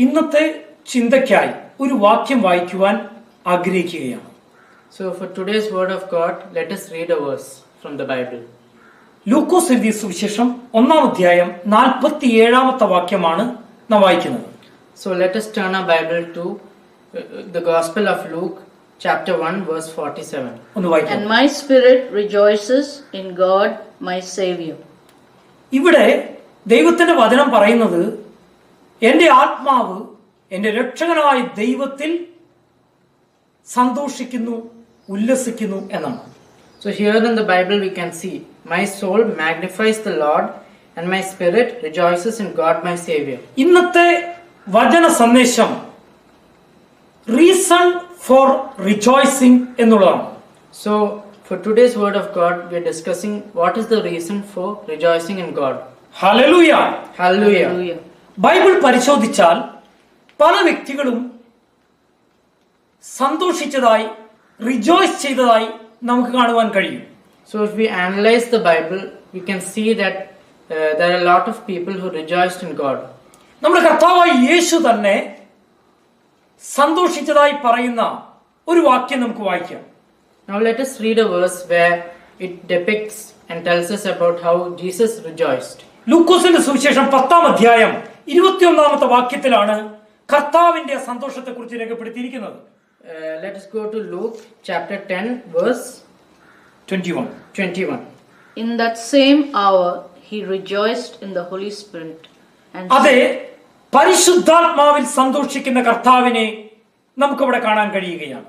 ഇന്നത്തെ ചിന്തയ്ക്കായി ഒരു വാക്യം വായിക്കുവാൻ ആഗ്രഹിക്കുകയാണ്. So for today's word of God, let us read a verse from the Bible. ലൂക്കോസ് എഴുതിയ സുവിശേഷം 1-ാം അധ്യായം 47-ാമത്തെ വാക്യമാണ് നാം വായിക്കുന്നത്. So let us turn our Bible to the Gospel of Luke, chapter 1, verse 47. ഒന്ന് വായിക്കാം. And my spirit rejoices in God my Savior. ഇവിടെ ദൈവത്തിന്റെ വചനം പറയുന്നത് എന്റെ ആത്മാവ് എന്റെ രക്ഷകനായ ദൈവത്തിൽ സന്തോഷിക്കുന്നു, ഉല്ലസിക്കുന്നു എന്നാണ്. So here in the Bible we can see, my soul magnifies the Lord and my spirit rejoices in God my Savior. ഇന്നത്തെ വചന സന്ദേശം റീസൺ ഫോർ റിജോയ്സിംഗ് എന്നുള്ളതാണ്. So for today's word of God, we are discussing what is the reason for rejoicing in God. Hallelujah. Hallelujah. Hallelujah. Bible പരിശോധിച്ചാൽ പല വ്യക്തികളും സന്തോഷിച്ചതായി, rejoice ചെയ്തതായി നമുക്ക് കാണുവാൻ കഴിയും. So if we analyze the Bible, we can see that there are a lot of people who rejoiced in God. നമ്മുടെ കർത്താവായ യേശു തന്നെ സന്തോഷിച്ചതായി പറയുന്ന ഒരു വാക്യം നമുക്ക് വായിക്കാം. Now let us read a verse where it depicts and tells us about how Jesus rejoiced. ലൂക്കോസിന്റെ സുവിശേഷം 10-ാം അധ്യായം 21-ാമത്തെ വാക്യത്തിലാണ് കർത്താവിന്റെ സന്തോഷത്തെക്കുറിച്ച് രേഖപ്പെടുത്തിയിരിക്കുന്നത്. Let us go to Luke chapter 10 verse 21. In that same hour he rejoiced in the Holy Spirit and അതെ, പരിശുദ്ധാത്മാവിൽ സന്തോഷിക്കുന്ന കർത്താവിനെ നമുക്കിവിടെ കാണാൻ കഴിയുകയാണ്.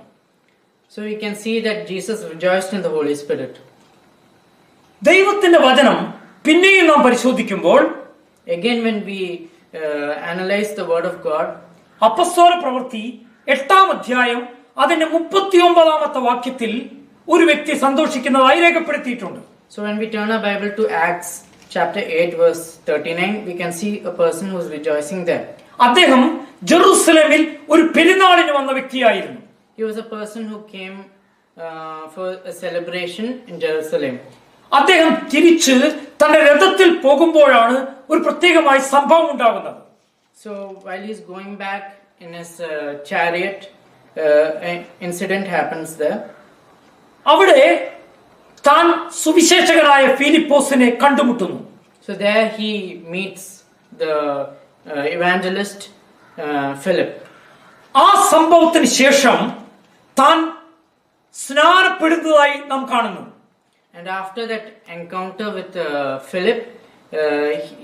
So we can see that Jesus rejoiced in the Holy Spirit. ദൈവത്തിന്റെ വചനം പിന്നെയും നാം പരിശോധിക്കുമ്പോൾ Again when we analyze the word of God, അപ്പസ്തോല പ്രവൃത്തി 8-ാം അധ്യായം അതിന്റെ 39-ാമത്തെ വാക്യത്തിൽ ഒരു വ്യക്തി സന്തോഷിക്കുന്നതായി രേഖപ്പെടുത്തിയിട്ടുണ്ട്. so when we turn our Bible to Acts chapter 8 verse 39, we can see a person who is rejoicing there. അദ്ദേഹം ജെറുസലേമിൽ ഒരു പെരുന്നാളിന് വന്ന വ്യക്തിയായിരുന്നു. He was a person who came for a celebration in Jerusalem. അദ്ദേഹം തിരിച്ച് തന്റെ രഥത്തിൽ പോകുമ്പോഴാണ് ഒരു പ്രത്യേകമായ സംഭവം ഉണ്ടാകുന്നത്. So while he is going back in his chariot, an incident happens there. അവിടെ താൻ സുവിശേഷകനായ ഫിലിപ്പോസിനെ കണ്ടുമുട്ടുന്നു. So there he meets the evangelist Philip. ആ സംഭവത്തിന് ശേഷം താൻ സ്നാനപ്പെടുന്നതായി നാം കാണുന്നു. And after that encounter with Philip,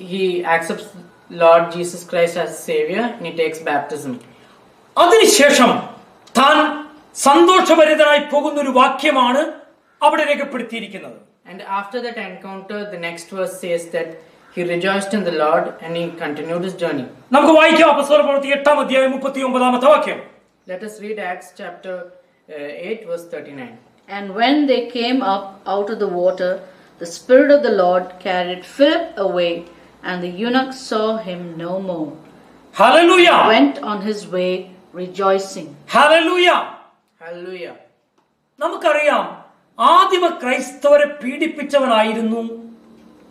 he accepts Lord Jesus Christ as Savior and he takes baptism. അതിനുശേഷം താൻ സന്തോഷഭരിതനായി പോകുന്ന ഒരു വാക്യമാണ് അവിടെ രേഖപ്പെടുത്തിയിരിക്കുന്നത്. And after that encounter, the next verse says that he rejoiced in the Lord and he continued his journey. നമുക്ക് വായിക്കാം അപ്പോസ്തല പ്രവൃത്തി 8-ാം അധ്യായം 39-ാമത്തെ വാക്യം. Let us read Acts chapter 8 verse 39. And when they came up out of the water, the Spirit of the Lord carried Philip away, and the eunuch saw him no more. Hallelujah. Went on his way rejoicing. Hallelujah. Hallelujah. നമുക്കറിയാം, ആദിമ ക്രൈസ്തവരെ പീഡിപ്പിച്ചവനായിരുന്നു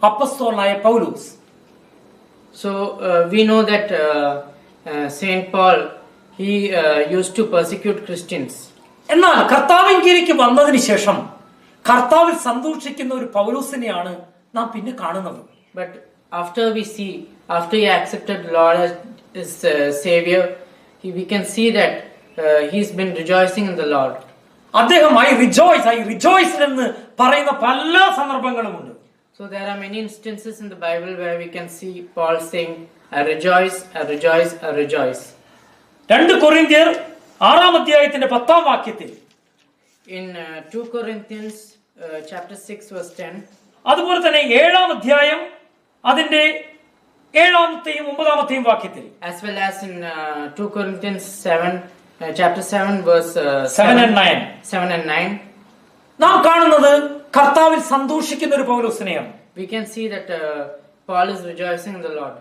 അപ്പസ്തോലനായ പൗലോസ്. So we know that Saint Paul, he used to persecute Christians. എന്നാൽ കർത്താവിലേക്ക് വന്നതിന് ശേഷം കർത്താവിൽ സന്തോഷിക്കുന്ന ഒരു പൗലോസിനെയാണ് നാം പിന്നെ കാണുന്നത്. But after he accepted Lord as his Savior, we can see that he's been rejoicing in the Lord. അദ്ദേഹം ഐ റിജോയ്സ് എന്ന് പറയുന്ന പല സന്ദർഭങ്ങളുമുണ്ട്. So there are many instances in the Bible where we can see Paul saying, I rejoice, I rejoice, I rejoice. 2 കൊരിന്ത്യർ 6-ാം അധ്യായത്തിന്റെ 10-ാം വാക്യത്തിൽ In 2 Corinthians chapter 6 verse 10, അതുപോലെ തന്നെ 7-ാം അധ്യായം അതിന്റെ 7-ാമത്തെയും 9-ാമത്തെയും വാക്യത്തിൽ as well as in 2 Corinthians 7 chapter 7 verse 7 and 9 നാം കാണുന്നത് കർത്താവിൽ സന്തോഷിക്കുന്ന ഒരു പൗലോസിനെയാണ്. we can see that Paul is rejoicing in the Lord.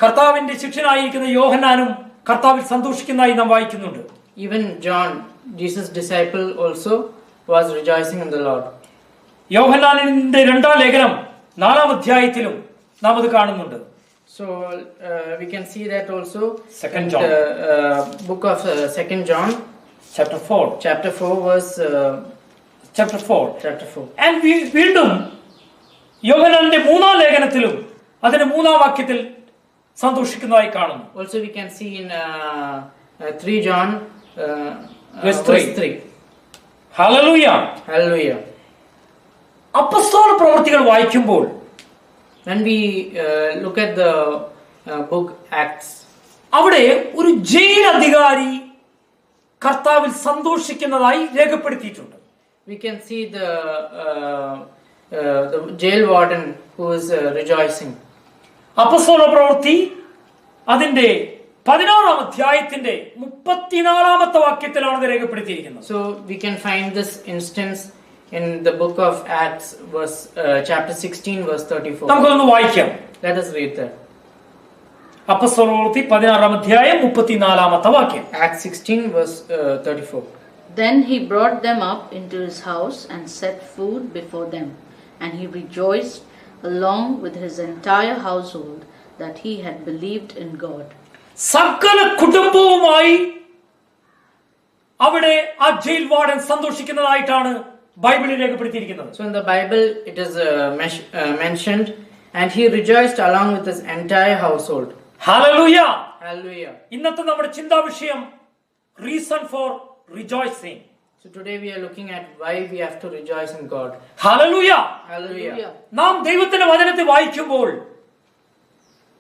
കർത്താവിന്റെ ശിഷ്യനായിരിക്കുന്ന യോഹന്നാനും കർത്താവിൽ സന്തോഷിക്കുന്നതായി നാം വായിക്കുന്നുണ്ട്. Even John, Jesus' disciple, also was rejoicing in the Lord. യോഹന്നാനിന്റെ 2-ാം ലേഖനം 4-ാം അധ്യായത്തിലും നാം അത് കാണുന്നുണ്ട്. So we can see that also. Second in John. the book of 2 John, chapter 4. chapter 4, verse Chapter 4. chapter 4. And വീണ്ടും യോഹന്നാന്റെ 3-ാം ലേഖനത്തിലും അതിന്റെ 3-ാം വാക്യത്തിൽ സന്തോഷിക്കുന്നതായി കാണുന്നു. Also we can see in 3 John Verse verse 3. Hallelujah. Hallelujah. അപ്പസ്തോല പ്രവൃത്തികൾ വായിക്കുമ്പോൾ When we look at the book Acts, അവിടെ ഒരു ജയിൽ അധികാരി കർത്താവിൽ സന്തോഷിക്കുന്നതായി രേഖപ്പെടുത്തിയിട്ടുണ്ട്. we can see the jail warden who is rejoicing. അപ്പസ്തോല പ്രവൃത്തി അതിന്റെ 16-ാം അധ്യായത്തിന്റെ 34-ാമത്തെ വാക്യത്തിലാണ് ഇത് രേഖപ്പെടുത്തിയിരിക്കുന്നത്. So we can find this instance in the book of Acts, chapter 16, verse 34. നമുക്കൊന്ന് വായിക്കാം. Let us read that. അപ്പസ്തോല പ്രവൃത്തി 16-ാം അധ്യായം 34-ാമത്തെ വാക്യം. Acts 16, verse 34. Then he brought them up into his house and set food before them, and he rejoiced along with his entire household that he had believed in God. സകല കുടുംബവുമായി അവിടെ ആ jail warden സന്തോഷിക്കുന്നതായിട്ടാണ് ബൈബിളിൽ രേഖപ്പെടുത്തിയിരിക്കുന്നത്. So in the Bible it is mentioned, and he rejoiced along with his entire household. Hallelujah. Hallelujah. ഇന്നത്തെ നമ്മുടെ ചിന്താ വിഷയം reason for rejoicing. So today we are looking at why we have to rejoice in God. Hallelujah. Hallelujah. നാം ദൈവത്തിന്റെ വചനത്തെ വായിക്കുമ്പോൾ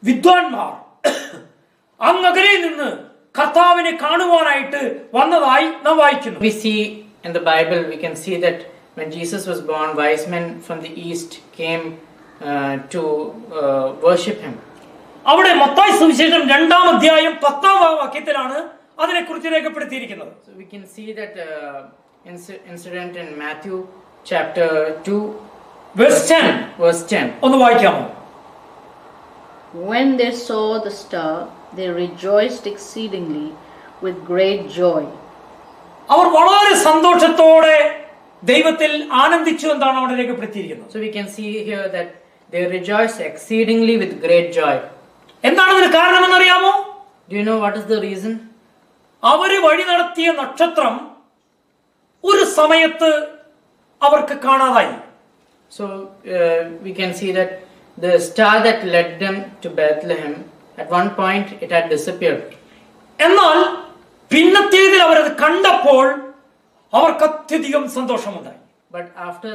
വിദ്വാൻമാർ അങ്ങകലയിൽ നിന്ന് കർത്താവിനെ കാണുവാനായിട്ട് വന്നതായി നാം വായിക്കുന്നു. We see in the Bible, we can see that when Jesus was born, wise men from the east came to worship him. അവിടെ മത്തായി സുവിശേഷം 2-ാം അധ്യായം 10-ാം വാക്യത്തിലാണ് അതിനെക്കുറിച്ച് രേഖപ്പെടുത്തിയിരിക്കുന്നത്. So we can see that incident in Matthew chapter 2, verse 10. verse 10. ഒന്ന് വായിക്കാമോ? When they saw the star, they rejoiced exceedingly with great joy. അവർ വളരെ സന്തോഷത്തോടെ ദൈവത്തിൽ ആനന്ദിച്ചു എന്നാണ് അവിടെ രേഖപ്പെടുത്തിയിരിക്കുന്നത്. So we can see here that they rejoiced exceedingly with great joy. എന്താണ് ഇതിന് കാരണമെന്നറിയാമോ? Do you know what is the reason? അവര് വഴി നടത്തിയ നക്ഷത്രം ഒരു സമയത്ത് അവർക്ക് കാണാതായി. So we can see that the star that led them to Bethlehem, at one point it had disappeared. എന്നാൽ പിന്നത്തേതിൽ അവരത് കണ്ടപ്പോൾ അവർക്ക് അത്യധികം സന്തോഷമുണ്ടായി. But after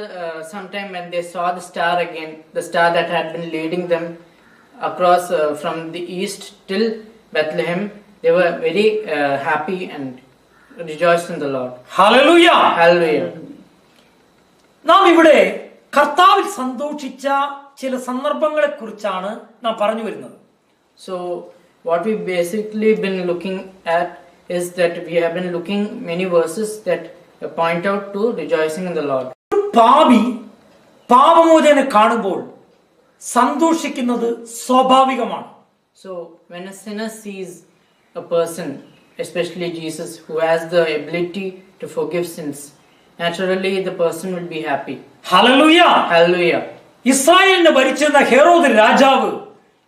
some time, when they saw the star again, the star that had been leading them across from the east till Bethlehem, they were very happy and rejoiced in the Lord. Hallelujah. Hallelujah. നാം ഇവിടെ കർത്താവിൽ സന്തോഷിച്ച ചില സന്ദർഭങ്ങളെ കുറിച്ചാണ് നാം പറഞ്ഞു വരുന്നത്. So what we basically been looking at is that we have been looking many verses that point out to rejoicing in the Lord. പാപി പാപമോചനം കാണുമ്പോൾ സന്തോഷിക്കുന്നത് സ്വാഭാവികമാണ്. So when a sinner sees a person, especially Jesus, who has the ability to forgive sins, naturally the person will be happy. Hallelujah. Hallelujah. ഇസ്രായേലിനെ ഭരിച്ചിരുന്ന ഹെറോദ് രാജാവ്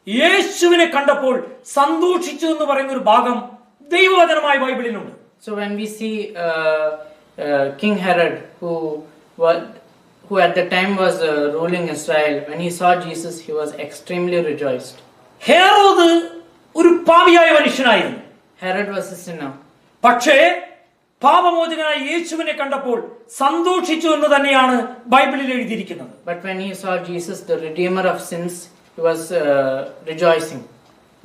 യേശുവിനെ കണ്ടപ്പോൾ സന്തോഷിച്ചു എന്ന് പറയുന്ന ഒരു ഭാഗം ദൈവവചനമായ ബൈബിളിലുണ്ട്. So when we see King Herod, who at the time was ruling Israel, when he saw Jesus, he was extremely rejoiced. Herod ഒരു പാപിയായ മനുഷ്യനായിരുന്നു. Herod was a sinner. പക്ഷേ പാപമോചകനായ യേശുവിനെ കണ്ടപ്പോൾ സന്തോഷിച്ചു എന്ന് തന്നെയാണ് ബൈബിളിൽ എഴുതിയിരിക്കുന്നത്. But when he saw Jesus, the Redeemer of sins, he was rejoicing.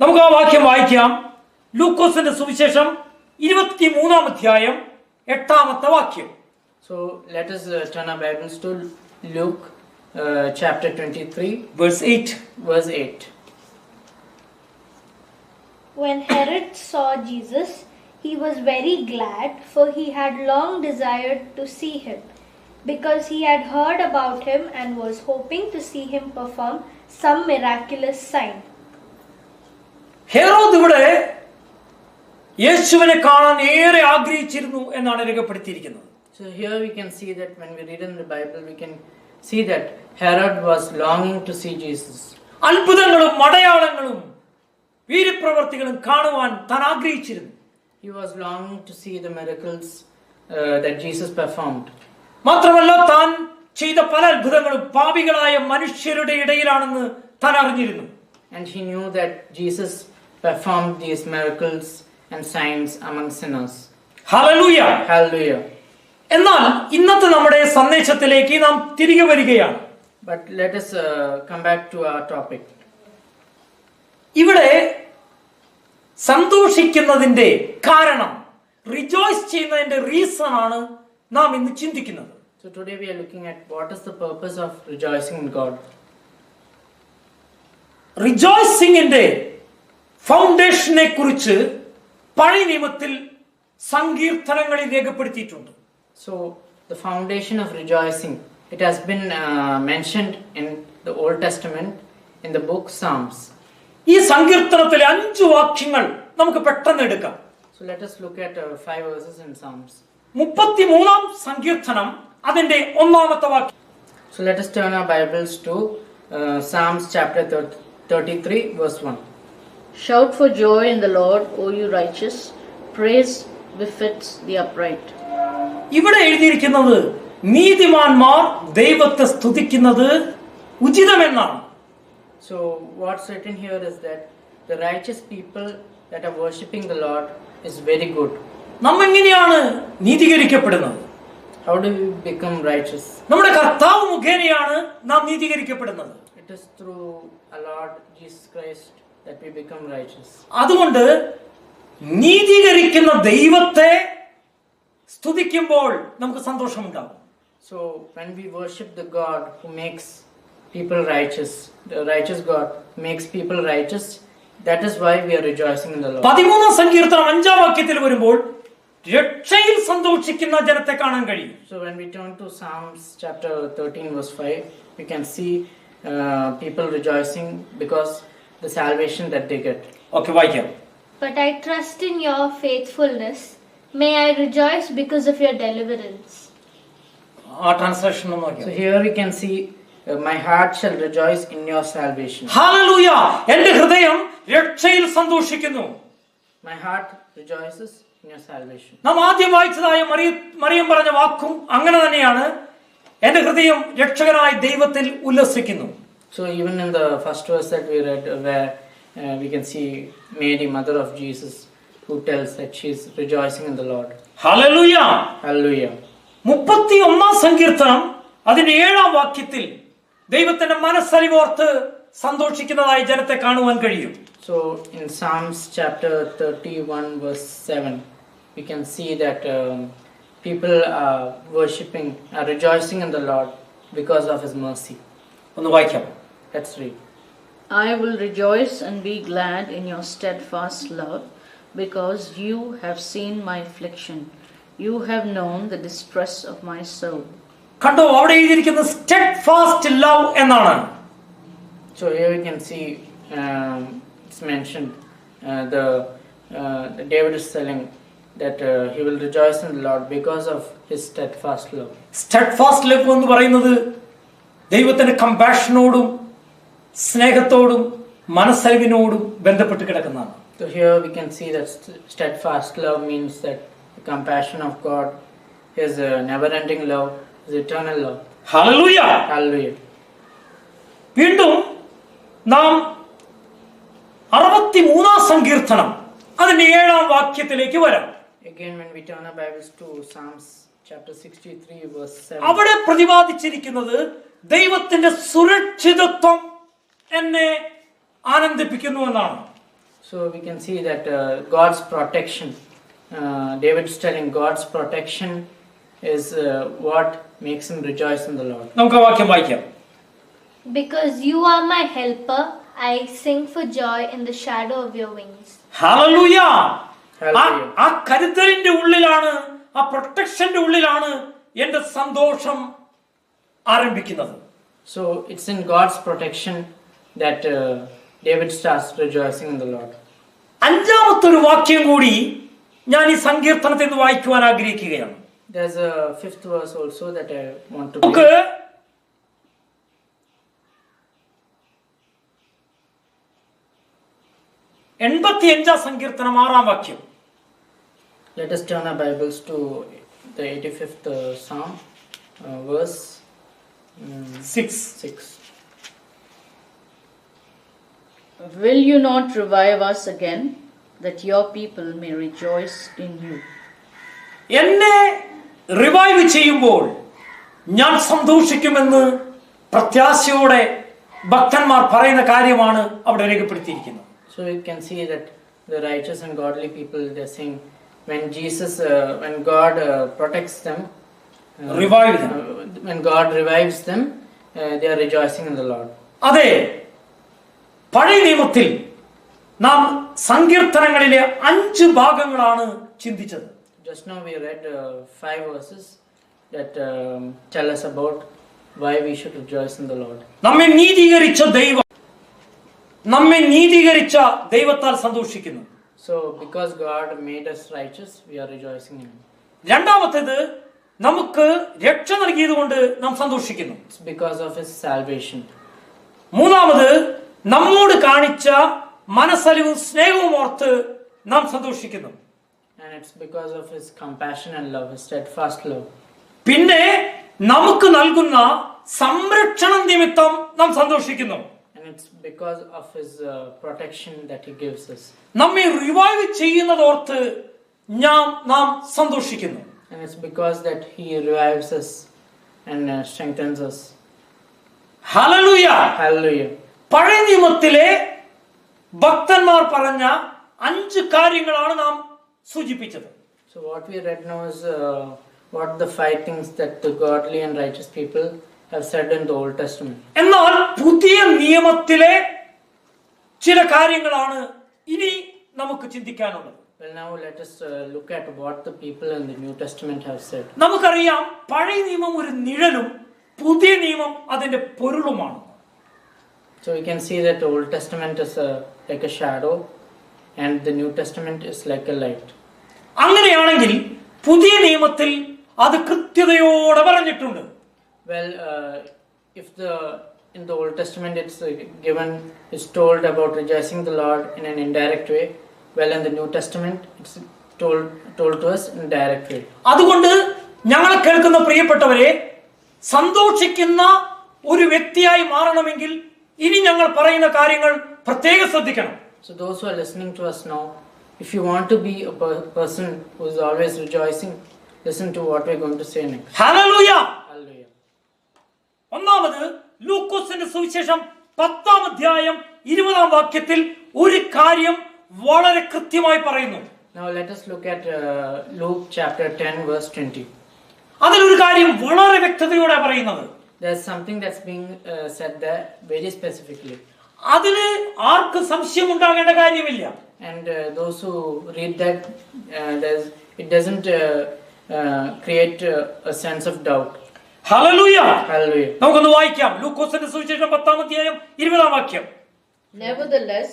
നമുക്ക് ആ വാക്യം വായിക്കാം. ലൂക്കോസിന്റെ സുവിശേഷം 23-ാം അധ്യായം 8-ാമത്തെ വാക്യം. So let us turn our Bibles to Luke chapter 23, verse 8. verse 8. When Herod saw Jesus, he was very glad, for he had long desired to see him, because he had heard about him and was hoping to see him perform some miraculous sign. Herod ഇവിടെ യേശുവിനെ കാണാൻ ഏറെ ആഗ്രഹിച്ചിരുന്നു എന്നാണ് രേഖപ്പെടുത്തിയിരിക്കുന്നത്. So here we can see that when we read in the Bible, we can see that Herod was longing to see Jesus. അത്ഭുതങ്ങളും അടയാളങ്ങളും വീര്യപ്രവർത്തികളും കാണുവാൻ താൻ ആഗ്രഹിച്ചിരുന്നു. He was longing to see the miracles that Jesus performed. മാത്രമല്ല, താൻ ചെയ്ത പല അത്ഭുതങ്ങളും പാപികളായ മനുഷ്യരുടെ ഇടയിലാണെന്ന് താൻ അറിഞ്ഞിരുന്നു. And he knew that Jesus performed these miracles and signs among sinners. Hallelujah. Hallelujah. എന്നാൽ ഇന്നത്തെ നമ്മുടെ സന്ദേശത്തിലേക്ക് നാം തിരികെ വരികയാണ്. But let us come back to our topic. ഇവിടെ സന്തോഷിക്കുന്നതിന്റെ കാരണം, റിജോയ്സ് ചെയ്യുന്നതിന്റെ റീസൺ ആണ് നാം ഇന്ന് ചിന്തിക്കുന്നത്. So today we are looking at what is the purpose of rejoicing in God. റിജോയ്സിംഗിന്റെ ഫൗണ്ടേഷനെ കുറിച്ച് പഴയ നിയമത്തിൽ സങ്കീർത്തനങ്ങളിൽ രേഖപ്പെടുത്തിയിട്ടുണ്ട്. So the foundation of rejoicing, it has been mentioned in the Old Testament in the book Psalms. ഈ സങ്കീർത്തനത്തിലെ 5 വാക്യങ്ങൾ നമുക്ക് പെട്ടെന്ന് എടുക്കാം. So let us look at 5 verses in Psalms. 33-ാം സങ്കീർത്തനം അതിന്റെ 1-ാമത്തെ വാക്യം. So let us turn our Bibles to Psalms chapter 33 verse 1. Shout for joy in the Lord, O you righteous. Praise befits the upright. ഇവിടെ എഴുതിയിരിക്കുന്നത് നീതിമാന്മാർ ദൈവത്തെ സ്തുതിക്കുന്നത് ഉചിതമെന്നാണ്. So what's written here is that the righteous people that are worshipping the Lord is very good. നാം എങ്ങനെയാണ് നീതീകരിക്കപ്പെടുന്നത്? How do we become righteous? നമ്മുടെ കർത്താവ് മുഖേനയാണ് നാം നീതീകരിക്കപ്പെടുന്നത്. It is through our Lord Jesus Christ that we become righteous. അതുകൊണ്ട് നീതീകരിക്കുന്ന ദൈവത്തെ സ്തുതിക്കുമ്പോൾ നമുക്ക് സന്തോഷമുണ്ടാകും. So when we worship the God who makes people righteous, the righteous God makes people righteous, that is why we are rejoicing in the Lord. 13-ാം സങ്കീർത്തനം 5-ാം വാക്യത്തിൽ വരുമ്പോൾ രക്ഷയിൽ സന്തോഷിക്കുന്ന ജനത്തെ കാണാൻ കഴിയും. So when we turn to Psalms chapter 13 verse 5, we can see people rejoicing because the salvation that they get. Okay, വായിക്കാം. But I trust in your faithfulness. May I rejoice because of your deliverance. ആ translation ഒന്ന് So നോക്കിയോ. here we can see my heart shall rejoice in your salvation. Hallelujah. എൻ്റെ ഹൃദയം രക്ഷയിൽ സന്തോഷിക്കുന്നു. My heart rejoices in your salvation. നാം ആദ്യം വായിച്ചതായ മറിയം പറഞ്ഞ വാക്കും അങ്ങനെ തന്നെയാണ്. എൻ്റെ ഹൃദയം രക്ഷകനായ ദൈവത്തിൽ ഉല്ലസിക്കുന്നു. So even in the first verse that we read, where we can see Mary, mother of Jesus, who tells that she is rejoicing in the Lord. Hallelujah. Hallelujah. 31-ാം സങ്കീർത്തനം അതിന്റെ 7-ാം വാക്യത്തിൽ ദൈവത്തിന്റെ മനസ്സലിവോർത്ത് സന്തോഷിക്കുന്നതായ ജനത്തെ കാണുവാൻ കഴിയും. So in Psalms chapter 31 verse 7, we can see that people are worshipping, are rejoicing in the Lord because of His mercy. ഒന്ന് വായിക്കാം. Let's read. I will rejoice and be glad in your steadfast love, because you have seen my affliction. You have known the distress of my soul. കണ്ടോ, അവിടെ എഴുതിയിരിക്കുന്നത് steadfast love എന്നാണ്. So here we can see it's mentioned the David is telling that he will rejoice in the Lord because of his steadfast love. steadfast love എന്ന് പറയുന്നത് ദൈവത്തിന്റെ കമ്പാഷനോടും സ്നേഹത്തോടും മനസ്സലിവിനോടും ബന്ധപ്പെട്ട് കിടക്കുന്നതാണ്. So here we can see that steadfast love means that the compassion of God is a never-ending love, is eternal love. Hallelujah. Hallelujah. വീണ്ടും നാം 63-ാം സങ്കീർത്തനം അതിന്റെ 7-ാം വാക്യത്തിലേക്ക് വരാം. Again, when we turn our Bibles to Psalms chapter 63 verse 7. അവിടെ പ്രതിപാദിച്ചിരിക്കുന്നത് ദൈവത്തിന്റെ സുരക്ഷിതത്വം എന്നെ ആനന്ദിപ്പിക്കുന്നു എന്നാണ്. So we can see that God's protection, David's telling God's protection is what makes him rejoice in the Lord. നമുക്ക് ആ വാക്യം വായിക്കാം. Because you are my helper, I sing for joy in the shadow of your wings. Hallelujah. Hallelujah. ആ കരുതലിന്റെ ഉള്ളിലാണ്, ആ പ്രൊട്ടക്ഷന്റെ ഉള്ളിലാണ് എന്റെ സന്തോഷം ആരംഭിക്കുന്നത്. So it's in God's protection that David starts rejoicing in the Lord. 5-ാമത്തെ ഒരു വാക്യം കൂടി ഞാൻ ഈ സങ്കീർത്തനത്തിൽ നിന്ന് വായിക്കുവാൻ ആഗ്രഹിക്കുകയാണ്. There's a 5th verse also that I want to നമുക്ക് read. 85 സങ്കീർത്തനം 6 വാക്യം. Let us turn our Bibles to the 85th Psalm, verse 6. 6. Will you not revive us again, that your people may rejoice in you? എന്നെ revive ചെയ്യുമ്പോൾ ഞാൻ സന്തോഷിക്കുമെന്ന് പ്രത്യാശയോടെ ഭക്തന്മാർ പറയുന്ന കാര്യമാണ് അവിടെ രേഖപ്പെടുത്തിയിരിക്കുന്നത്. So you can see that the righteous and godly people, they're saying when God protects them, Revive them. When God revives them, they are rejoicing in the Lord. അതെ, പഴയ നിയമത്തിൽ നാം സങ്കീർത്തനങ്ങളിലെ 5 ഭാഗങ്ങളാണ് ചിന്തിച്ചത്. Just now we read 5 verses that tell us about why we should rejoice in the Lord. നമ്മെ നീതീകരിച്ച ദൈവത്താൽ സന്തോഷിക്കുന്നു. So because God made us righteous, we are rejoicing in Him. രണ്ടാമത്തേത്, നമുക്ക് രക്ഷ നൽകിയതുകൊണ്ട് നാം സന്തോഷിക്കുന്നു. It's because of His salvation. മൂന്നാമത്, നമ്മോട് കാണിച്ച മനസ്സലിവും സ്നേഹവും ഓർത്ത് നാം സന്തോഷിക്കുന്നു. And it's because of His compassion and love, His steadfast love. പിന്നെ നമുക്ക് നൽകുന്ന സംരക്ഷണം നിമിത്തം നാം സന്തോഷിക്കുന്നു. And it's because of His protection that He gives us. നമ്മെ റിവൈവ് ചെയ്യുന്നതോർത്ത് നാം സന്തോഷിക്കുന്നു. And it's because that He revives us and strengthens us. Hallelujah. Hallelujah. പഴയ നിയമത്തിലെ ഭക്തന്മാർ പറഞ്ഞ 5 കാര്യങ്ങളാണ് നാം സൂചിപ്പിച്ചത്. So what we read now is what the 5 things that the godly and righteous people have said in the Old Testament. എന്നാൽ പുതിയ നിയമത്തിലെ ചില കാര്യങ്ങളാണ് ഇനി നമുക്ക് ചിന്തിക്കാനുള്ളത്. Well, now let us look at what the people in the New Testament have said. നമുക്കറിയാം, പഴയ നിയമം ഒരു നിഴലും പുതിയ നിയമം അതിന്റെ പൊരുളുമാണ്. So we can see that the Old Testament is like a shadow and the New Testament is like a light. അങ്ങനെയാണെങ്കിൽ പുതിയ നിയമത്തിൽ അത് കൃത്യതയോടെ പറഞ്ഞിട്ടുണ്ട്. Well, if in the Old Testament it's told about rejoicing the Lord in an indirect way, well, in the New Testament it's told to us in a direct way. അതുകൊണ്ട് ഞങ്ങളെ കേൾക്കുന്ന പ്രിയപ്പെട്ടവരെ, സന്തോഷിക്കുന്ന ഒരു വ്യക്തിയായി മാറണമെങ്കിൽ ഇനി ഞങ്ങൾ പറയുന്ന കാര്യങ്ങൾ പ്രത്യേകം ശ്രദ്ധിക്കണം. So those who are listening to us now, if you want to be a person who is always rejoicing, listen to what we're going to say next. Hallelujah. Hallelujah. ഒന്നാമത്, ലൂക്കോസിന്റെ സുവിശേഷം 10-ാം അധ്യായം 20-ാം വാക്യത്തിൽ ഒരു കാര്യം വളരെ കൃത്യമായി പറയുന്നു. Now let us look at Luke chapter 10 verse 20. അതിലൊരു കാര്യം വളരെ വ്യക്തതയോടെ പറയുന്നത്. There's something that's being said there very specifically. അതില് ആർക്ക് സംശയം ഉണ്ടാകേണ്ട കാര്യമില്ല. And those who read that, it doesn't create a sense of doubt. Hallelujah. Hallelujah. നമുക്കൊന്ന് വായിക്കാം. ലൂക്കോസിന്റെ സുവിശേഷം 10-ാം അധ്യായം 20-ാം വാക്യം. Nevertheless,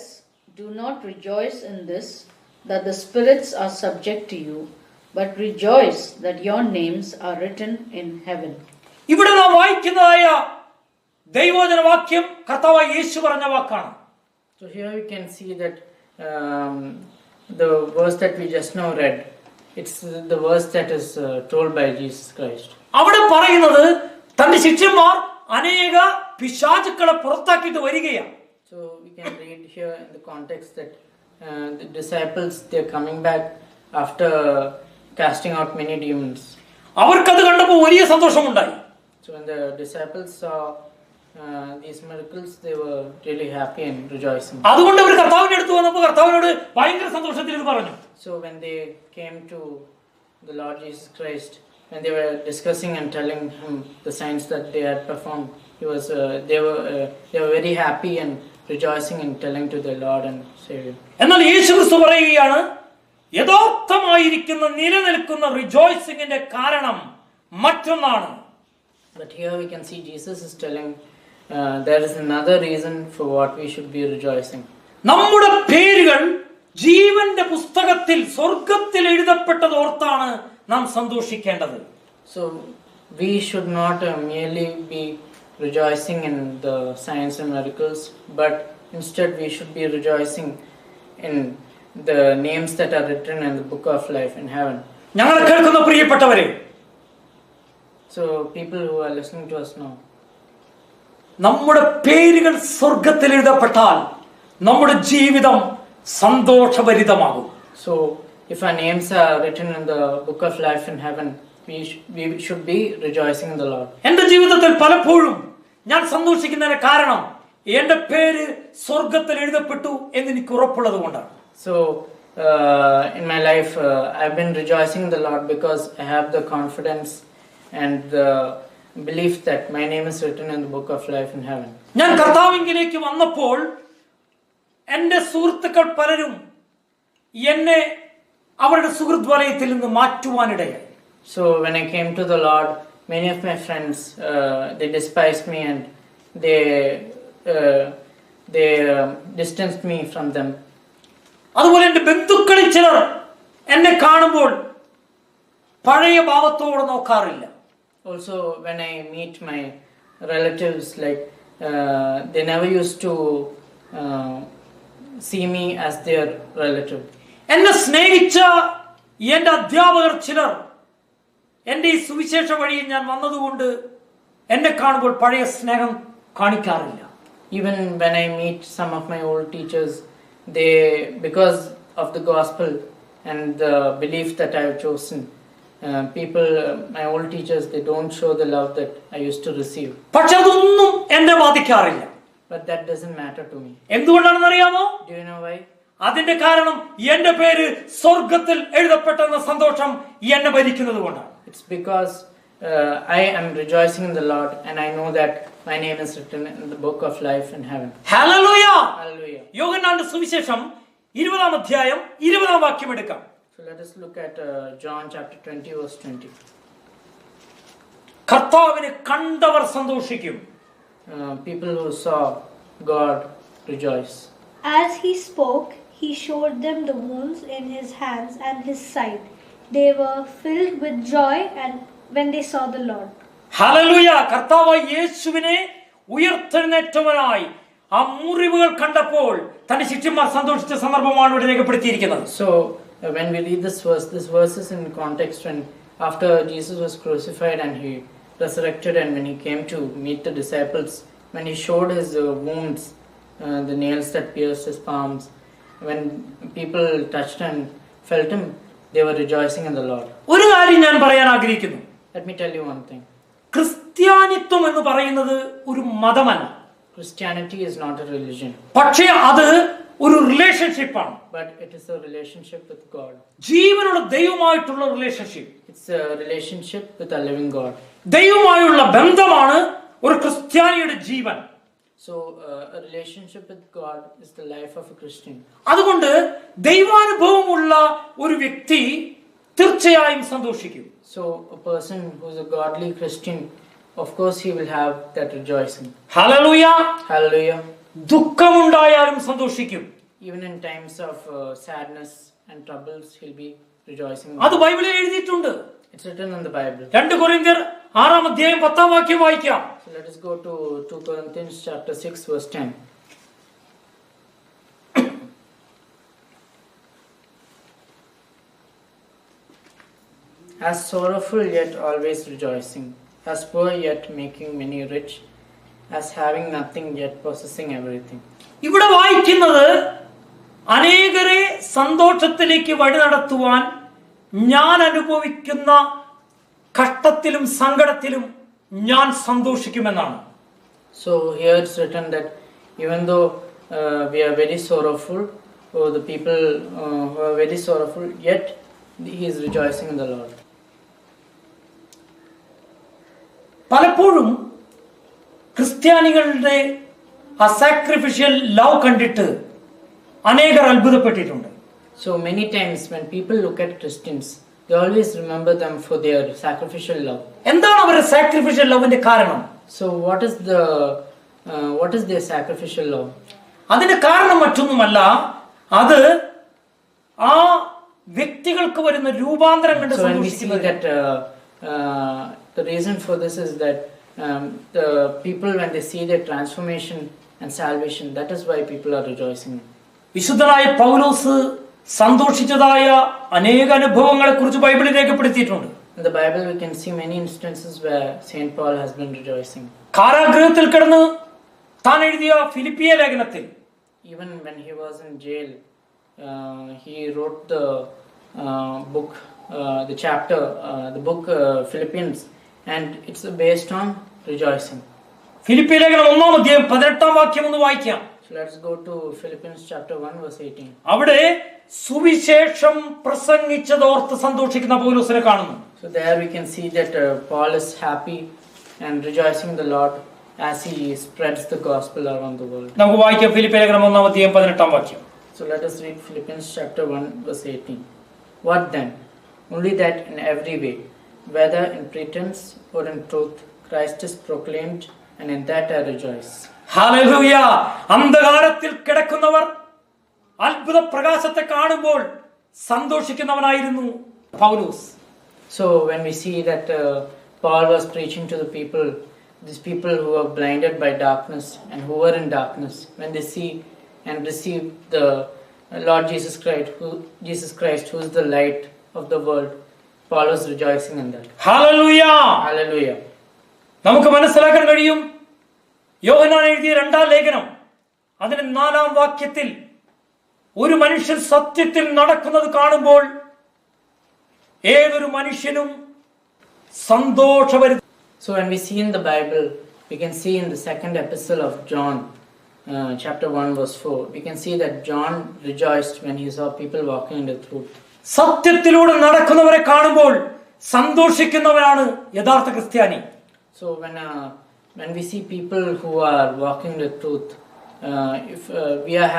do not rejoice in this, that the spirits are subject to you, but rejoice that your names are written in heaven. ഇവിടെ നാം വായിക്കുന്നതായ ദൈവവചന വാക്യം കർത്താവായ യേശു പറഞ്ഞ വാക്കാണ്. So here we can see that the verse that we just now read, it's the verse that is told by Jesus Christ. അവിടെ പറയുന്നത് തന്റെ ശിഷ്യന്മാർ അനേക പിശാചുക്കളെ പുറത്താക്കിയിട്ട് വരികയാണ്. So we can read here in the context that the disciples, they're coming back after casting out many demons. അവർക്കത് കണ്ടപ്പോൾ വലിയ സന്തോഷമുണ്ടായി. So when the disciples saw these miracles, they were really happy and rejoicing. അതുകൊണ്ട് അവർ കർത്താവിന്റെ അടുത്ത് വന്നപ്പോൾ കർത്താവിനോട് ഭയങ്കര സന്തോഷത്തിൽ ഇത് പറഞ്ഞു. So when they came to the Lord Jesus Christ, when they were discussing and telling him the signs that they had performed, they were very happy and rejoicing and telling to their Lord and Savior. എന്നാൽ യേശുക്രിസ്തു പറയുകയാണ്, യഥാർത്ഥമായിരിക്കുന്ന നിലനിൽക്കുന്ന റിജോയ്സിംഗിന്റെ കാരണം മറ്റൊന്നാണ്. But here we can see Jesus is telling there is another reason for what we should be rejoicing. നമ്മുടെ പേരുകൾ ജീവന്റെ പുസ്തകത്തിൽ സ്വർഗ്ഗത്തിൽ എഴുതപ്പെട്ടത് ഓർത്താണ് നാം സന്തോഷിക്കേണ്ടത്. So we should not merely be rejoicing in the signs and miracles, but instead we should be rejoicing in the names that are written in the book of life in heaven. ഞങ്ങളെ കേൾക്കുന്ന പ്രിയപ്പെട്ടവരെ, So people who are listening to us now, നമ്മുടെ പേരുകൾ സ്വർഗത്തിൽ എഴുതപ്പെട്ടാൽ നമ്മുടെ ജീവിതം സന്തോഷഭരിതമാകും. so if our names are written in the book of life in heaven, we should be rejoicing in the Lord. എന്റെ ജീവിതത്തിൽ പലപ്പോഴും ഞാൻ സന്തോഷിക്കുന്നതിന് കാരണം എന്റെ പേര് സ്വർഗത്തിൽ എഴുതപ്പെട്ടു എന്ന് എനിക്ക് ഉറപ്പുള്ളത് കൊണ്ടാണ്. So in my life I've been rejoicing in the Lord because I have the confidence and the belief that my name is written in the book of life in heaven. ഞാൻ കർത്താവിലേക്ക് വന്നപ്പോൾ എന്റെ സുഹൃത്തുക്കൾ പലരും എന്നെ അവരുടെ സുഹൃത്ത് വലയത്തിൽ നിന്ന് മാറ്റുവാനിടയായി. So when I came to the Lord, many of my friends they despised me and they distanced me from them. അതുപോലെ എന്റെ ബന്ധുക്കളിൽ ചിലർ എന്നെ കാണുമ്പോൾ പഴയ ഭാവത്തോടെ നോക്കാറില്ല. Also when I meet my relatives, like they never used to see me as their relative. എന്നെ സ്നേഹിച്ച എന്റെ അധ്യാപകർ ചിലർ എന്റെ ഈ സുവിശേഷ വഴിയിൽ ഞാൻ വന്നതുകൊണ്ട് എന്നെ കാണുമ്പോൾ പഴയ സ്നേഹം കാണിക്കാറില്ല. Even when I meet some of my old teachers, they, because of the gospel and the belief that I have chosen, my old teachers, they don't show the love that I used to receive. പക്ഷെ അതൊന്നും എന്നെ ബാധിക്കാറില്ല. But that doesn't matter to me. എന്തുകൊണ്ടാണെന്ന് അറിയാമോ? Do you know why? അതിന്റെ കാരണം എന്റെ പേര് സ്വർഗത്തിൽ എഴുതപ്പെട്ടെന്ന സന്തോഷം എന്നെ ഭരിക്കുന്നത് കൊണ്ടാണ്. It's because I am rejoicing in the Lord and I know that my name is written in the book of life in heaven. Hallelujah. Hallelujah. യോഹന്നാന്റെ സുവിശേഷം 20-ാം അധ്യായം 20-ാം വാക്യം എടുക്കാം. So let us look at John chapter 20 verse 20. കർത്താവിനെ കണ്ടവർ സന്തോഷിക്കും. People who saw God rejoice. As he spoke, he showed them the wounds in his hands and his side. They were filled with joy and when they saw the Lord. Hallelujah. കർത്താവായ യേശുവിനെ ഉയർത്തെഴുന്നേറ്റവനായി ആ മുറിവുകൾ കണ്ടപ്പോൾ തന്റെ ശിഷ്യന്മാർ സന്തോഷിച്ച സന്ദർഭമാണ് ഇവിടെ രേഖപ്പെടുത്തിയിരിക്കുന്നത്. So when we read this verse is in context when after Jesus was crucified and he resurrected and when he came to meet the disciples, when he showed his wounds, the nails that pierced his palms, when people touched and felt him, they were rejoicing in the Lord. ഒരു കാര്യം ഞാൻ പറയാൻ ആഗ്രഹിക്കുന്നു. Let me tell you one thing. ക്രിസ്ത്യാനിത്വം എന്ന് പറയുന്നത് ഒരു മതമല്ല. Christianity is not a religion, പക്ഷേ അത് ഒരു റിലേഷൻഷിപ്പാണ്. but it is a relationship with God. ജീവനുള്ള ദൈവമായിട്ടുള്ള relationship. It's a relationship with a living God. ദൈവമായുള്ള ബന്ധമാണ് ഒരു ക്രിസ്ത്യാനിയുടെ ജീവൻ. So a relationship with God is the life of a Christian. അതുകൊണ്ട് ദൈവാനുഭവമുള്ള ഒരു വ്യക്തി തീർച്ചയായും സന്തോഷിക്കും. So a person who is a godly Christian, of course he will have that rejoicing. Hallelujah. Hallelujah. ദുഃഖമുണ്ടായാലും സന്തോഷിക്കും. Even in times of sadness and troubles, he'll be rejoicing. അത് ബൈബിളിൽ എഴുതിയിട്ടുണ്ട്. It's written in the Bible. 2 കൊരിന്ത്യർ 6-ാം അധ്യായം 10-ാം വാക്യം വായിക്കാം. So let us go to 2 Corinthians chapter 6 verse 10. As sorrowful yet always rejoicing, as poor yet making many rich, as having nothing yet possessing everything. ഇവിടെ വായിക്കുന്നത് അനേകരെ സന്തോഷത്തിലേക്ക് വഴി നടത്തുവാൻ ഞാൻ അനുഭവിക്കുന്ന കഷ്ടത്തിലും സങ്കടത്തിലും ഞാൻ സന്തോഷിക്കുമെന്നാണ്. So here it's written that even though we are very sorrowful, or the people who are very sorrowful, yet he is rejoicing in the Lord. പലപ്പോഴും ക്രിസ്ത്യാനികളുടെ ആ സാക്രിഫിഷ്യൽ ലവ് കണ്ടിട്ട് അനേകർ അത്ഭുതപ്പെട്ടിട്ടുണ്ട്. So many times when people look at Christians, they always remember them for their sacrificial love. എന്താണ് അവരുടെ sacrificial ലവിന്റെ കാരണം? So what is their sacrificial love? അതിന്റെ കാരണം മറ്റൊന്നുമല്ല, അത് ആ വ്യക്തികൾക്ക് വരുന്ന രൂപാന്തരം കണ്ട് So when we see സന്തോഷിക്കുന്നത്. that the reason for this is that the people, when they see their transformation and salvation, that is why people are rejoicing. വിശുദ്ധനായ പൗലോസ് സന്തോഷിച്ചതായ അനേക അനുഭവങ്ങളെ കുറിച്ച് ബൈബിളിൽ രേഖപ്പെടുത്തിയിട്ടുണ്ട്. In the Bible we can see many instances where Saint Paul has been rejoicing. കാരാഗൃഹത്തിൽ കിടന്ന് താൻ എഴുതിയ ഫിലിപ്പിയ ലേഖനത്തിൽ, Even when he was in jail, he wrote the book, the book Philippians, and it's based on rejoicing. ഫിലിപ്പിയ ലേഖനം 1-ാം അധ്യായം 18-ാം വാക്യം ഒന്ന് വായിക്കാം. So let's go to Philippians chapter 1 verse 18. അവിടെ സുവിശേഷം പ്രസംഗിച്ചതോർത്ത് സന്തോഷിക്കുന്ന പൗലോസിനെ കാണുന്നു. So there we can see that Paul is happy and rejoicing the Lord as he spreads the gospel around the world. നമുക്ക് വായിക്കാം ഫിലിപ്പിയ ലേഖനം 1-ാം അധ്യായം 18-ാം വാക്യം. So let us read Philippians chapter 1 verse 18. What then? Only that in every way, whether in pretense or in truth, Christ is proclaimed, and in that I rejoice. Hallelujah. അന്ധകാരത്തിൽ കിടക്കുന്നവർ അത്ഭുത പ്രകാശത്തെ കാണുമ്പോൾ സന്തോഷിക്കുന്നവനായിരുന്നു പൗലോസ്. So when we see that Paul was preaching to the people, these people who were blinded by darkness and who were in darkness, when they see and receive the Lord Jesus Christ, who is the light of the world, Paul was rejoicing in that. Hallelujah. Hallelujah. നമുക്ക് മനസ്സിലാക്കാൻ കഴിയും, യോഹന്നാൻ എഴുതിയ 2-ാം ലേഖനം അതിന് 4-ാം വാക്യത്തിൽ ഒരു മനുഷ്യൻ സത്യത്തിൽ നടക്കുന്നത് കാണുമ്പോൾ ഏതൊരു മനുഷ്യനും സന്തോഷവരുത്തും. So when we see in the Bible, we can see in the second epistle of John, chapter 1 verse 4, we can see that John rejoiced when he saw people walking in the truth. സത്യത്തിലൂടെ നടക്കുന്നവരെ കാണുമ്പോൾ സന്തോഷിക്കുന്നവരാണ് യഥാർത്ഥ ക്രിസ്ത്യാനി. So when we see people who are walking the truth, if we are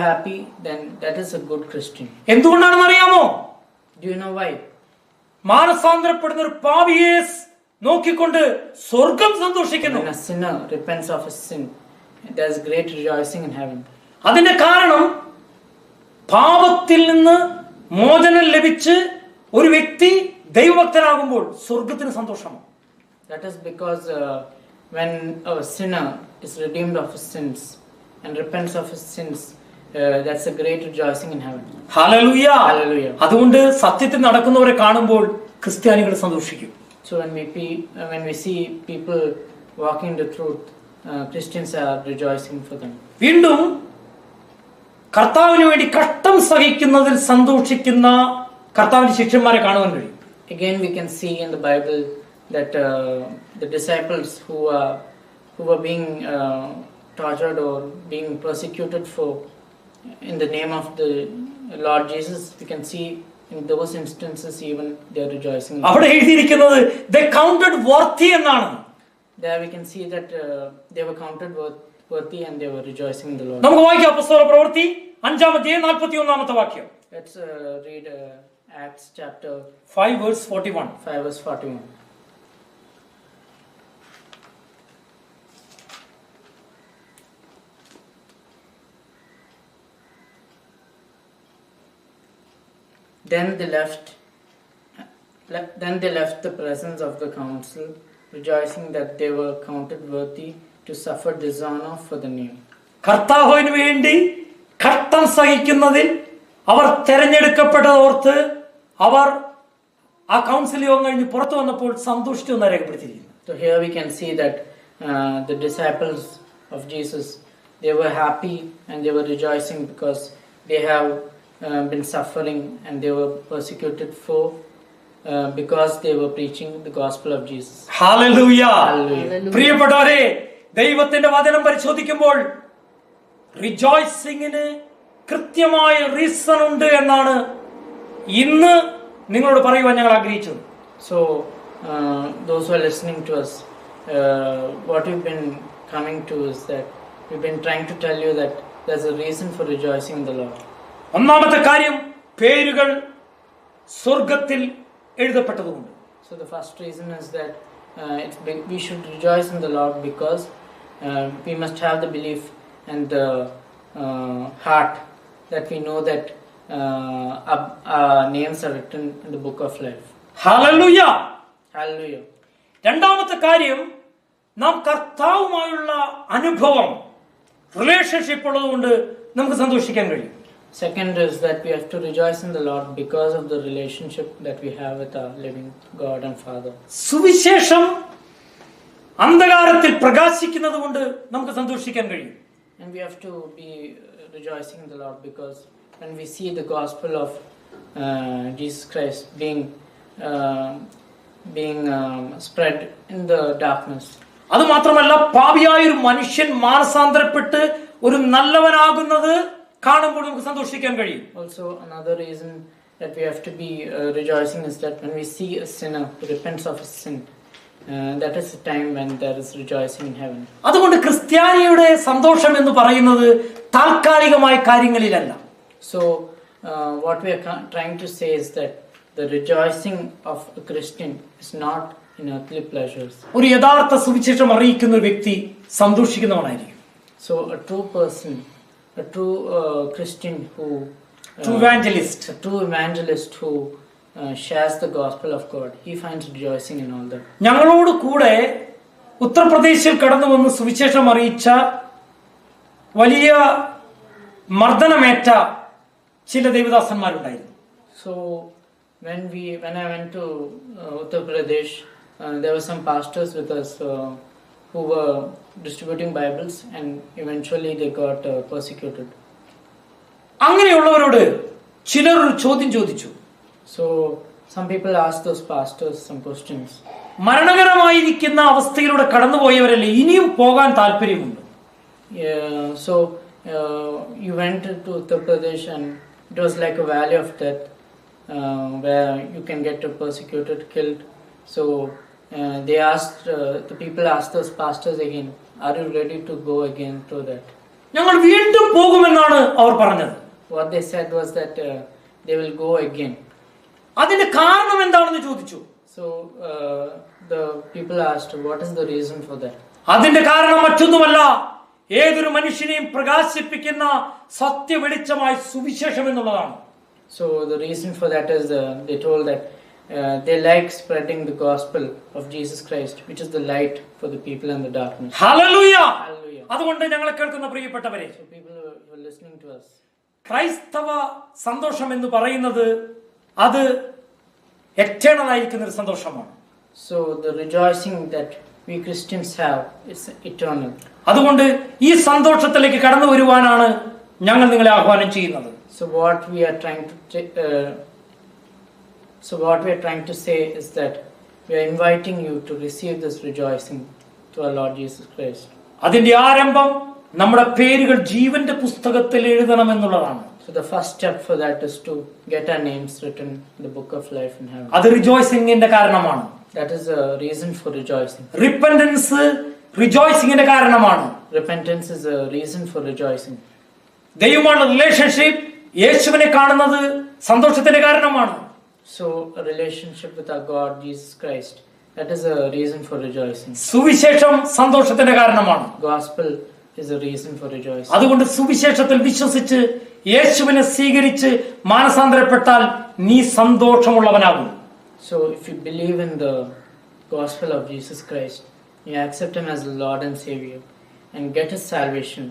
happy, then that is a good Christian. എന്തുകൊണ്ടാണെന്ന് അറിയാമോ? Do you know why? മാനസാന്തരപ്പെടുന്ന ഒരു പാപിയെ നോക്കിക്കൊണ്ട് സ്വർഗം സന്തോഷിക്കുന്നു. When a sinner repents of his sin, there is great rejoicing in heaven. അതിന്റെ കാരണം പാപത്തിൽ നിന്ന് മോചനം ലഭിച്ച് ഒരു വ്യക്തി ദൈവഭക്തനാകുമ്പോൾ സ്വർഗത്തിന് സന്തോഷമാണ്. That is because when a sinner is redeemed of his sins and repents of his sins, that's a great rejoicing in heaven. Hallelujah. Hallelujah. അതുകൊണ്ട് സത്യത്തിൽ നടക്കുന്നവരെ കാണുമ്പോൾ ക്രിസ്ത്യാനികൾ സന്തോഷിക്കും. So when we see people walking the truth, Christians are rejoicing for them. വീണ്ടും കർത്താവിന് വേണ്ടി കഷ്ടം സഹിക്കുന്നതിൽ സന്തോഷിക്കുന്ന കർത്താവിന്റെ ശിഷ്യന്മാരെ കാണുവാൻ കഴിയും. Again we can see in the Bible that the disciples who were being tortured or being persecuted for in the name of the Lord Jesus, we can see in those instances even they are rejoicing. അവിടെ എഴുതിയിരിക്കുന്നത് they counted worthy എന്നാണ്. There we can see that they were counted worthy and they were rejoicing in the Lord. നമുക്ക് വായിക്കാം അപ്പോസ്തല പ്രവൃത്തി 5-ാം അധ്യായം 41-ാമത്തെ വാക്യം. Let's read Acts chapter 5 verse 41. 5 verse 41. Then they left the presence of the council, rejoicing that they were counted worthy to suffer dishonor for the name. കർത്താവിന് വേണ്ടി കഷ്ടം സഹിക്കുന്നതിൽ അവർ തെരഞ്ഞെടുക്കപ്പെട്ടതോർത്ത് അവർ ആ കൗൺസിൽ യോഗം കഴിഞ്ഞ് പുറത്തു വന്നപ്പോൾ സന്തോഷിച്ചു എന്ന് രേഖപ്പെടുത്തിയിരിക്കുന്നു. So here we can see that the disciples of Jesus, they were happy and they were rejoicing because they have been suffering and they were persecuted for because they were preaching the gospel of Jesus. Hallelujah. Hallelujah. പ്രിയപ്പെട്ടവരെ, ദൈവത്തിന്റെ വചനം പരിശോധിക്കുമ്പോൾ റിജോയ്സിങ്ങിന് കൃത്യമായ reason ഉണ്ട് എന്നാണ് ഇന്ന് നിങ്ങളോട് പറയുവാൻ ഞങ്ങൾ ആഗ്രഹിച്ചത്. So those who are listening to us, what we've been coming to is that we've been trying to tell you that there's a reason for rejoicing in the Lord. ഒന്നാമത്തെ കാര്യം, പേരുകൾ സ്വർഗത്തിൽ എഴുതപ്പെട്ടതുകൊണ്ട്. So the first reason is that we should rejoice in the Lord because we must have the belief and the heart that we know that our names are written in the book of life. Hallelujah. Hallelujah. രണ്ടാമത്തെ കാര്യം, നാം കർത്താവുമായുള്ള അനുഭവം, relationship ഉള്ളതുകൊണ്ട് നമുക്ക് സന്തോഷിക്കാൻ കഴിയും. Second is that we have to rejoice in the Lord because of the relationship that we have with our living God and Father. സുവിശേഷം അന്ധകാരത്തിൽ പ്രകാശിക്കുന്നത് കൊണ്ട് നമുക്ക് സന്തോഷിക്കാൻ കഴിയും. And we have to be rejoicing in the Lord because when we see the gospel of Jesus Christ being spread in the darkness. അത് മാത്രമല്ല, പാപിയായൊരു മനുഷ്യൻ മാനസാന്തരപ്പെട്ട് ഒരു നല്ലവനാകുന്നത് കാണുമ്പോൾ നമുക്ക് സന്തോഷിക്കാൻ കഴിയും. Also, another reason that we have to be rejoicing is that when we see a sinner who repents of his sin, that is the time when there is rejoicing in heaven. അതുകൊണ്ട് ക്രിസ്ത്യാനിയുടെ സന്തോഷം എന്ന് പറയുന്നത് താൽക്കാലികമായ കാര്യങ്ങളിലല്ല. So, what we are trying to say is that the rejoicing of a Christian is not in earthly pleasures. ഒരു യഥാർത്ഥ സുവിശേഷം അറിയിക്കുന്ന ഒരു വ്യക്തി സന്തോഷിക്കുന്നവനായിരിക്കും. So, a true person, a true Christian who True evangelist. a true evangelist who shares the gospel of God, he finds rejoicing in all that. ഞങ്ങളോട് കൂടെ ഉത്തർപ്രദേശിൽ കടന്നു വന്ന് സുവിശേഷം അറിയിച്ച വലിയ മർദ്ദനമേറ്റ ചില ദൈവദാസന്മാരുണ്ടായിരുന്നു. So when I went to Uttar Pradesh, there were some pastors with us who were distributing Bibles, and eventually they got persecuted. അങ്ങനെയുള്ളവരോട് ചിലർ ഒരു ചോദ്യം ചോദിച്ചു. So some people asked those pastors some questions. മരണകരമായിരിക്കുന്ന അവസ്ഥയിലൂടെ കടന്നുപോയവരല്ലേ ഇനിയും പോകാൻ താല്പര്യമുണ്ട്? So you went to Uttar Pradesh and it was like a valley of death where you can get persecuted, killed. So the people asked those pastors again, are you ready to go again through that? ഞങ്ങൾ വീണ്ടും പോകുമെന്നാണ് അവർ പറഞ്ഞത്. What they said was that they will go again. അതിന്റെ കാരണം എന്താണെന്ന് ചോദിച്ചു. So the people asked, what is the reason for that? അതിന്റെ കാരണം മറ്റൊന്നുമല്ല, ഏതൊരു മനുഷ്യനെയും പ്രകാശിപ്പിക്കുന്ന സത്യവെളിച്ചമായ സുവിശേഷം എന്നുള്ളതാണ്. So the reason for that is they told that they like spreading the gospel of Jesus Christ, which is the light for the people in the darkness. Hallelujah. Hallelujah. അതുകൊണ്ട് ഞങ്ങളെ കേൾക്കുന്ന പ്രിയപ്പെട്ടവരെ, So people who are listening to us, ക്രൈസ്തവ സന്തോഷം എന്ന് പറയുന്നത് അത് eternal ആയിരിക്കുന്ന ഒരു സന്തോഷമാണ്. so the rejoicing that we Christians have is eternal. അതുകൊണ്ട് ഈ സന്തോഷത്തിലേക്ക് കടന്നു വരുവാനാണ് ഞങ്ങൾ നിങ്ങളെ ആഹ്വാനം ചെയ്യുന്നത്. So what we are trying to say is that we are inviting you to receive this rejoicing to our Lord Jesus Christ. അതിന്റെ ആരംഭം നമ്മുടെ പേരുകൾ ജീവന്റെ പുസ്തകത്തിൽ എഴുതണമെന്നുള്ളതാണ്. So the first step for that is to get our names written in the book of life in heaven. അത് റിജോയ്സിംഗിന്റെ കാരണമാണ്. That is a reason for rejoicing. Repentance റിജോയ്സിംഗിന്റെ കാരണമാണ്. Repentance is a reason for rejoicing. ദൈവമായുള്ള relationship, യേശുവിനെ കാണുന്നത് സന്തോഷത്തിന്റെ കാരണമാണ്. So a relationship with our God, Jesus Christ, that is a reason for rejoicing. സുവിശേഷം സന്തോഷത്തിന്റെ കാരണമാണ്. Gospel is a reason for rejoicing. അതുകൊണ്ട് സുവിശേഷത്തിൽ വിശ്വസിച്ച് യേശുവിനെ സ്വീകരിച്ച് മാനസാന്തരപ്പെട്ടാൽ നീ സന്തോഷമുള്ളവനാകും. So if you believe in the gospel of Jesus Christ, you accept him as Lord and Savior and get his salvation,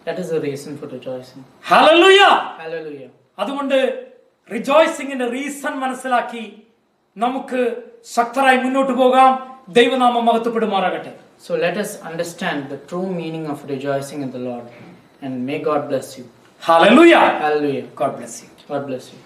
that is a reason for rejoicing. Hallelujah. Hallelujah. അതുകൊണ്ട് റിജോയ്സിംഗിന്റെ reason മനസ്സിലാക്കി നമുക്ക് ശക്തരായി മുന്നോട്ട് പോകാം. ദൈവനാമം മഹത്വപ്പെടുമാറാകട്ടെ. So let us understand the true meaning of rejoicing in the Lord, and may God bless you. Hallelujah. Hallelujah. God bless you. God bless you.